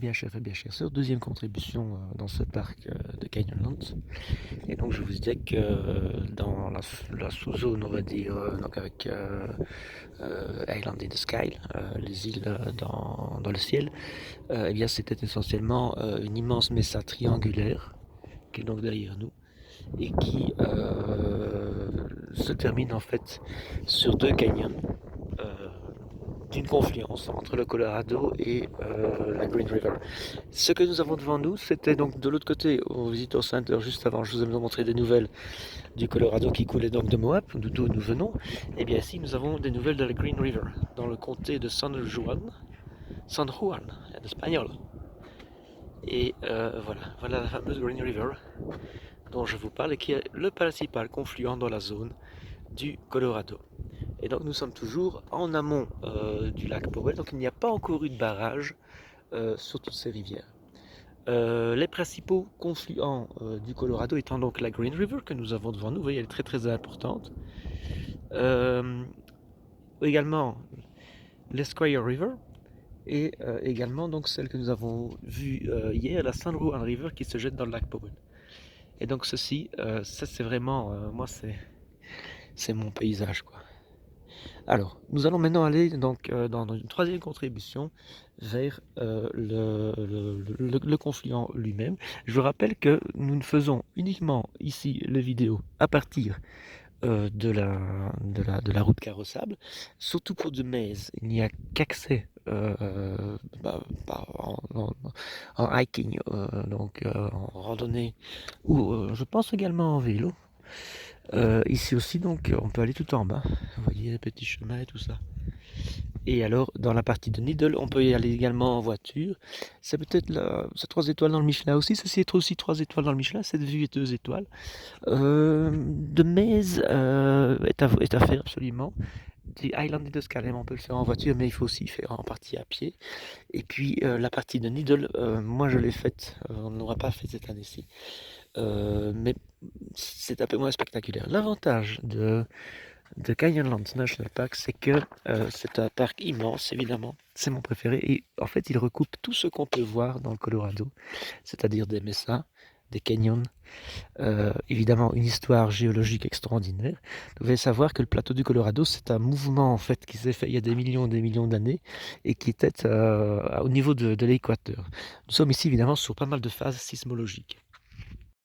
bien chers sœurs, deuxième contribution dans ce parc de Canyonlands. Et donc je vous disais que dans la sous-zone, on va dire, donc avec Island in the Sky, les îles dans le ciel, eh bien c'était essentiellement une immense mesa triangulaire qui est donc derrière nous et qui se termine en fait sur deux canyons d'une confluence entre le Colorado et la Green River. Ce que nous avons devant nous, c'était donc de l'autre côté, au Visitor Center, juste avant, je vous ai montré des nouvelles du Colorado qui coulait donc de Moab, d'où nous venons. Et bien ici, nous avons des nouvelles de la Green River, dans le comté de San Juan en espagnol. Et voilà la fameuse Green River dont je vous parle et qui est le principal confluent dans la zone du Colorado. Et donc nous sommes toujours en amont du lac Powell, donc il n'y a pas encore eu de barrage sur toutes ces rivières. Les principaux confluents du Colorado étant donc la Green River que nous avons devant nous, vous voyez elle est très importante. Également l'Esquire River et également donc celle que nous avons vue hier, la San Juan River qui se jette dans le lac Powell. Et donc ceci, ça c'est vraiment, moi c'est mon paysage quoi. Alors, nous allons maintenant aller donc dans une troisième contribution vers le confluent lui-même. Je vous rappelle que nous ne faisons uniquement ici les vidéos à partir de la route carrossable, surtout pour de Maze. Il n'y a qu'accès en hiking, donc en randonnée, ou je pense également en vélo. Ici aussi, donc, on peut aller tout en bas. Vous voyez les petits chemins et tout ça. Et alors, dans la partie de Needle, on peut y aller également en voiture. C'est peut-être c'est 3 étoiles dans le Michelin aussi. Ceci est aussi 3 étoiles dans le Michelin. Cette vue est 2 étoiles. De Maze est à faire absolument. The Island in the Sky, on peut le faire en voiture, mais il faut aussi faire en partie à pied. Et puis la partie de Needle, moi je l'ai faite. On ne l'aura pas fait cette année-ci. Mais c'est un peu moins spectaculaire. L'avantage de Canyonlands National Park, c'est que c'est un parc immense, évidemment. C'est mon préféré. Et en fait, il recoupe tout ce qu'on peut voir dans le Colorado, c'est-à-dire des mesas, des canyons, évidemment une histoire géologique extraordinaire. Vous devez savoir que le plateau du Colorado, c'est un mouvement en fait qui s'est fait il y a des millions d'années et qui était au niveau de l'équateur. Nous sommes ici évidemment sur pas mal de phases sismologiques.